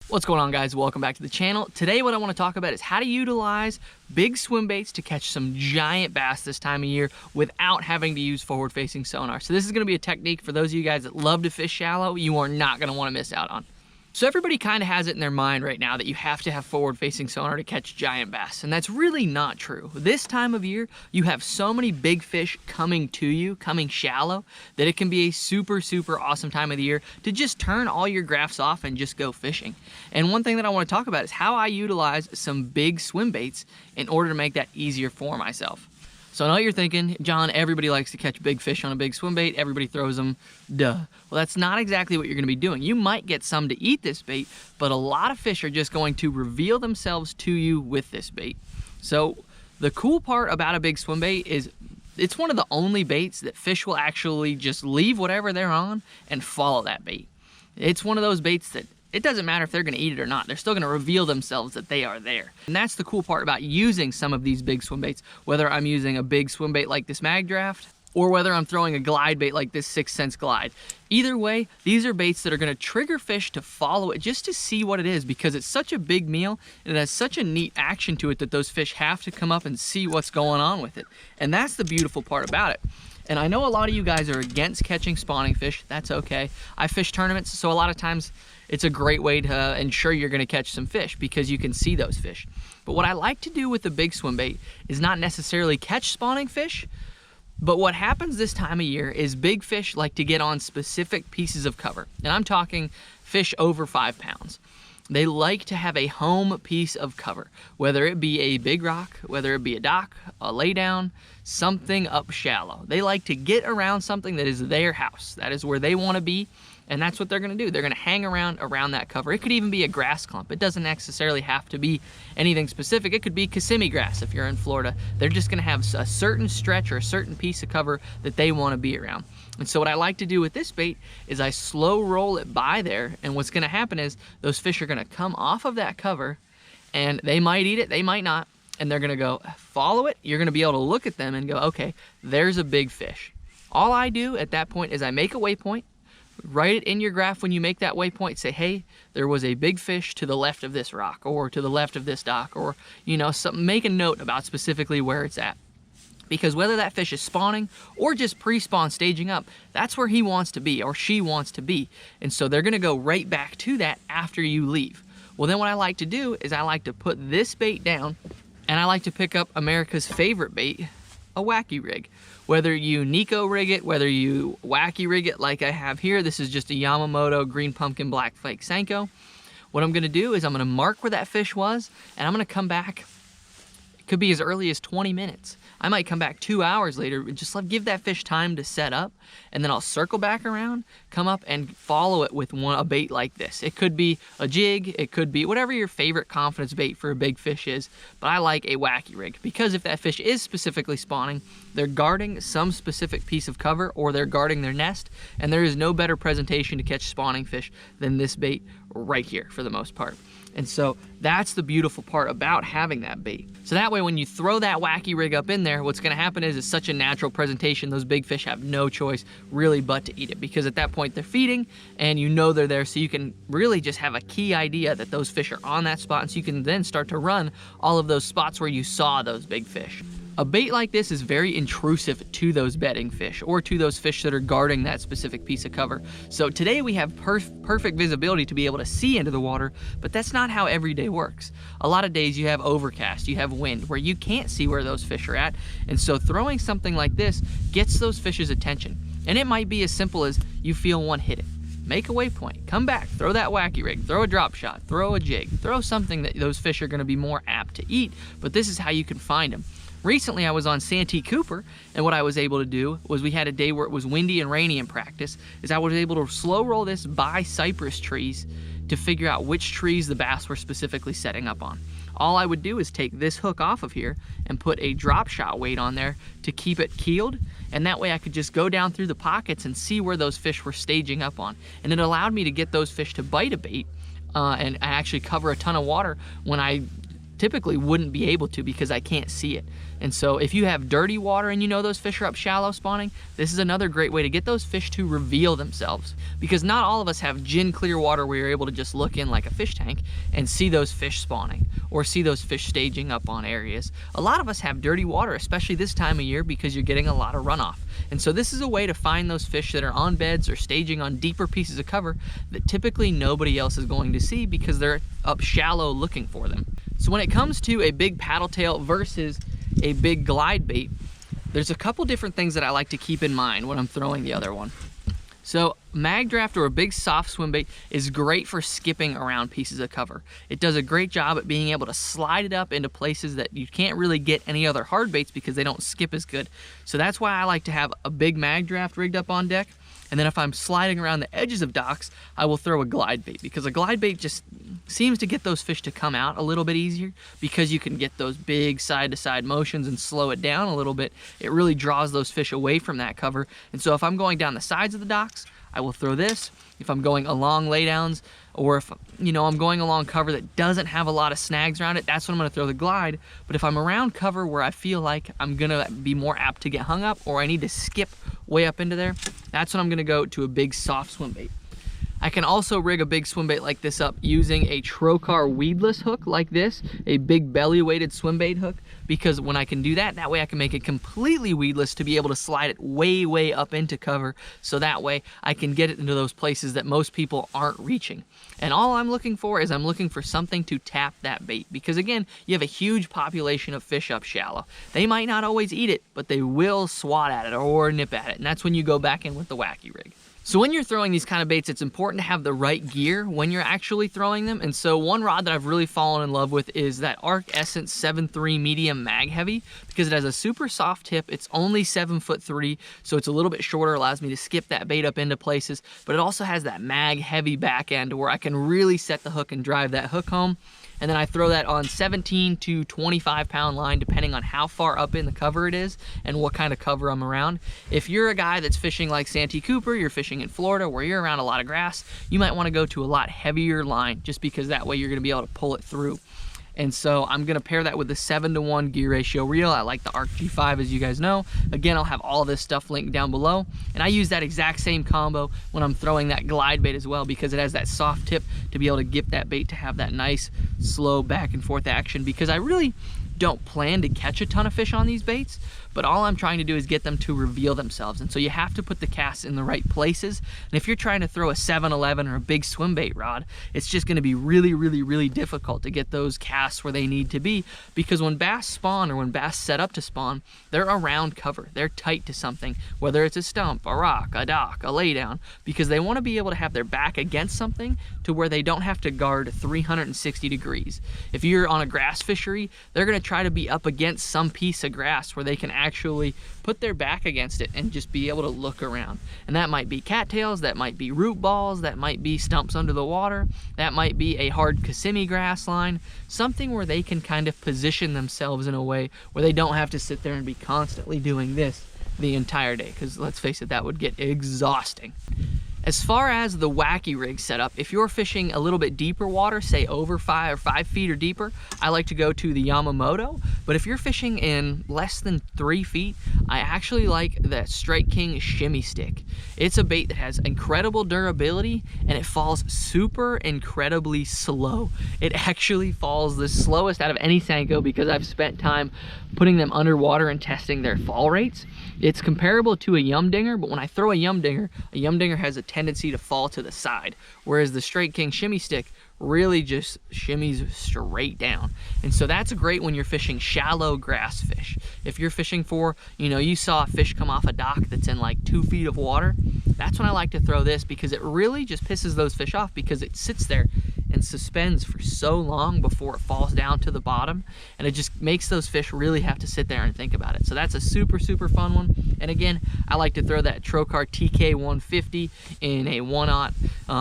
What's going on, guys? Welcome back to the channel. Today what I want to talk about is how to utilize big swim baits to catch some giant bass this time of year without having to use forward facing sonar. So this is going to be a technique for those of you guys that love to fish shallow you are not going to want to miss out on. So everybody kind of has it in their mind right now that you have to have forward facing sonar to catch giant bass, and that's really not true. This time of year you have so many big fish coming to you, coming shallow, that it can be a super awesome time of the year to just turn all your graphs off and just go fishing. And one thing that I want to talk about is how I utilize some big swim baits in order to make that easier for myself. So I know what you're thinking, John, everybody likes to catch big fish on a big swim bait, everybody throws them, duh. Well, that's not exactly what you're gonna be doing. You might get some to eat this bait, but a lot of fish are just going to reveal themselves to you with this bait. So the cool part about a big swim bait is it's one of the only baits that fish will actually just leave whatever they're on and follow that bait. It's one of those baits that it doesn't matter if they're gonna eat it or not. They're still gonna reveal themselves that they are there. And that's the cool part about using some of these big swim baits, whether I'm using a big swim bait like this Mag Draft, or whether I'm throwing a glide bait like this 6th Sense Glide. Either way, these are baits that are gonna trigger fish to follow it just to see what it is, because it's such a big meal and it has such a neat action to it that those fish have to come up and see what's going on with it. And that's the beautiful part about it. And I know a lot of you guys are against catching spawning fish. That's okay. I fish tournaments, so a lot of times it's a great way to ensure you're gonna catch some fish because you can see those fish. But what I like to do with the big swim bait is not necessarily catch spawning fish, but what happens this time of year is big fish like to get on specific pieces of cover. And I'm talking fish over 5 pounds. They like to have a home piece of cover, whether it be a big rock, whether it be a dock, a laydown, something up shallow. They like to get around something that is their house. That is where they want to be, and that's what they're gonna do. They're gonna hang around that cover. It could even be a grass clump. It doesn't necessarily have to be anything specific. It could be Kissimmee grass if you're in Florida. They're just gonna have a certain stretch or a certain piece of cover that they wanna be around. And so what I like to do with this bait is I slow roll it by there, and what's gonna happen is those fish are gonna come off of that cover, and they might eat it, they might not, and they're gonna go follow it. You're gonna be able to look at them and go, okay, there's a big fish. All I do at that point is I make a waypoint, write it in your graph when you make that waypoint, say, hey, there was a big fish to the left of this rock, or to the left of this dock, or something. Make a note about specifically where it's at. Because whether that fish is spawning or just pre-spawn staging up, that's where he wants to be or she wants to be. And so they're gonna go right back to that after you leave. Well, then what I like to do is I like to put this bait down, and I like to pick up America's favorite bait, a wacky rig. Whether you Nico rig it, whether you wacky rig it like I have here, this is just a Yamamoto green pumpkin black flake Senko. What I'm gonna do is I'm gonna mark where that fish was, and I'm gonna come back. It could be as early as 20 minutes. I might come back 2 hours later and just give that fish time to set up, and then I'll circle back around, come up and follow it with a bait like this. It could be a jig, it could be whatever your favorite confidence bait for a big fish is, but I like a wacky rig because if that fish is specifically spawning, they're guarding some specific piece of cover or they're guarding their nest, and there is no better presentation to catch spawning fish than this bait right here for the most part. And so that's the beautiful part about having that bait. So that way when you throw that wacky rig up in there, what's gonna happen is it's such a natural presentation, those big fish have no choice really but to eat it, because at that point they're feeding and they're there, so you can really just have a key idea that those fish are on that spot, and so you can then start to run all of those spots where you saw those big fish. A bait like this is very intrusive to those bedding fish or to those fish that are guarding that specific piece of cover. So today we have perfect visibility to be able to see into the water, but that's not how every day works. A lot of days you have overcast, you have wind, where you can't see where those fish are at, and so throwing something like this gets those fish's attention. And it might be as simple as you feel one hit it. Make a waypoint, come back, throw that wacky rig, throw a drop shot, throw a jig, throw something that those fish are gonna be more apt to eat, but this is how you can find them. Recently I was on Santee Cooper, and what I was able to do was we had a day where it was windy and rainy in practice, is I was able to slow roll this by cypress trees to figure out which trees the bass were specifically setting up on. All I would do is take this hook off of here and put a drop shot weight on there to keep it keeled, and that way I could just go down through the pockets and see where those fish were staging up on. And it allowed me to get those fish to bite a bait and actually cover a ton of water when I typically wouldn't be able to because I can't see it. And so if you have dirty water and you know those fish are up shallow spawning, this is another great way to get those fish to reveal themselves, because not all of us have gin clear water where you're able to just look in like a fish tank and see those fish spawning or see those fish staging up on areas. A lot of us have dirty water, especially this time of year, because you're getting a lot of runoff. And so this is a way to find those fish that are on beds or staging on deeper pieces of cover that typically nobody else is going to see because they're up shallow looking for them. So when it comes to a big paddle tail versus a big glide bait, there's a couple different things that I like to keep in mind when I'm throwing the other one. So mag draft or a big soft swim bait is great for skipping around pieces of cover. It does a great job at being able to slide it up into places that you can't really get any other hard baits because they don't skip as good. So that's why I like to have a big mag draft rigged up on deck. And then if I'm sliding around the edges of docks, I will throw a glide bait, because a glide bait just seems to get those fish to come out a little bit easier because you can get those big side-to-side motions and slow it down a little bit. It really draws those fish away from that cover. And so if I'm going down the sides of the docks, I will throw this. If I'm going along laydowns, or if I'm going along cover that doesn't have a lot of snags around it, that's when I'm gonna throw the glide. But if I'm around cover where I feel like I'm gonna be more apt to get hung up, or I need to skip way up into there, that's when I'm gonna go to a big soft swim bait. I can also rig a big swim bait like this up using a trocar weedless hook like this, a big belly weighted swim bait hook, because when I can do that, that way I can make it completely weedless to be able to slide it way up into cover, so that way I can get it into those places that most people aren't reaching. And all I'm looking for is I'm looking for something to tap that bait, because again, you have a huge population of fish up shallow. They might not always eat it, but they will swat at it or nip at it, and that's when you go back in with the wacky rig. So when you're throwing these kind of baits, it's important to have the right gear when you're actually throwing them. And so one rod that I've really fallen in love with is that Arc Essence 7.3 medium mag heavy, because it has a super soft tip. It's only 7'3", so it's a little bit shorter, allows me to skip that bait up into places, but it also has that mag heavy back end where I can really set the hook and drive that hook home. And then I throw that on 17 to 25 pound line, depending on how far up in the cover it is and what kind of cover I'm around. If you're a guy that's fishing like Santee Cooper, you're fishing in Florida where you're around a lot of grass, you might want to go to a lot heavier line, just because that way you're going to be able to pull it through. And so I'm gonna pair that with the 7-to-1 gear ratio reel. I like the Arc G5, as you guys know. Again, I'll have all this stuff linked down below. And I use that exact same combo when I'm throwing that glide bait as well, because it has that soft tip to be able to get that bait to have that nice, slow back and forth action, because I really don't plan to catch a ton of fish on these baits, but all I'm trying to do is get them to reveal themselves. And so you have to put the casts in the right places. And if you're trying to throw a 7-11 or a big swim bait rod, it's just gonna be really difficult to get those casts where they need to be, because when bass spawn, or when bass set up to spawn, they're around cover. They're tight to something, whether it's a stump, a rock, a dock, a laydown, because they wanna be able to have their back against something to where they don't have to guard 360 degrees. If you're on a grass fishery, they're gonna try to be up against some piece of grass where they can actually put their back against it and just be able to look around. And that might be cattails, that might be root balls, that might be stumps under the water, that might be a hard Kissimmee grass line, something where they can kind of position themselves in a way where they don't have to sit there and be constantly doing this the entire day, because let's face it, that would get exhausting. As far as the wacky rig setup, if you're fishing a little bit deeper water, say over 5 feet or deeper, I like to go to the Yamamoto. But if you're fishing in less than 3 feet, I actually like the Strike King Shimmy Stick. It's a bait that has incredible durability, and it falls super incredibly slow. It actually falls the slowest out of any Senko, because I've spent time putting them underwater and testing their fall rates. It's comparable to a Yum Dinger, but when I throw a Yum Dinger has a tendency to fall to the side, whereas the Strike King Shimmy Stick really just shimmies straight down. And so that's great when you're fishing shallow grass fish. If you're fishing for, you saw a fish come off a dock that's in like 2 feet of water, that's when I like to throw this, because it really just pisses those fish off, because it sits there and suspends for so long before it falls down to the bottom, and it just makes those fish really have to sit there and think about it. So that's a super fun one. And again, I like to throw that Trocar TK 150 in a 1/0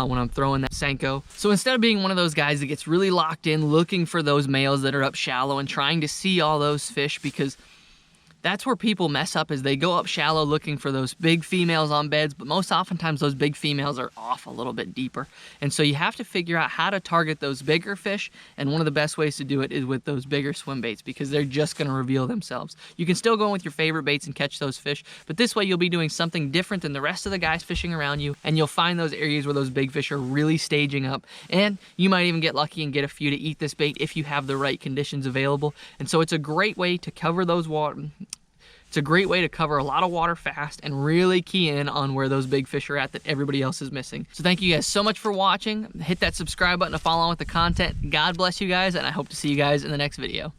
when I'm throwing that Senko. So instead of being one of those guys that gets really locked in looking for those males that are up shallow and trying to see all those fish, because That's where people mess up, is they go up shallow looking for those big females on beds, but most oftentimes those big females are off a little bit deeper. And so you have to figure out how to target those bigger fish, and one of the best ways to do it is with those bigger swim baits, because they're just gonna reveal themselves. You can still go in with your favorite baits and catch those fish, but this way you'll be doing something different than the rest of the guys fishing around you, and you'll find those areas where those big fish are really staging up, and you might even get lucky and get a few to eat this bait if you have the right conditions available. And so it's a great way to cover those water. It's a great way to cover a lot of water fast and really key in on where those big fish are at that everybody else is missing. So thank you guys so much for watching. Hit that subscribe button to follow on with the content. God bless you guys, and I hope to see you guys in the next video.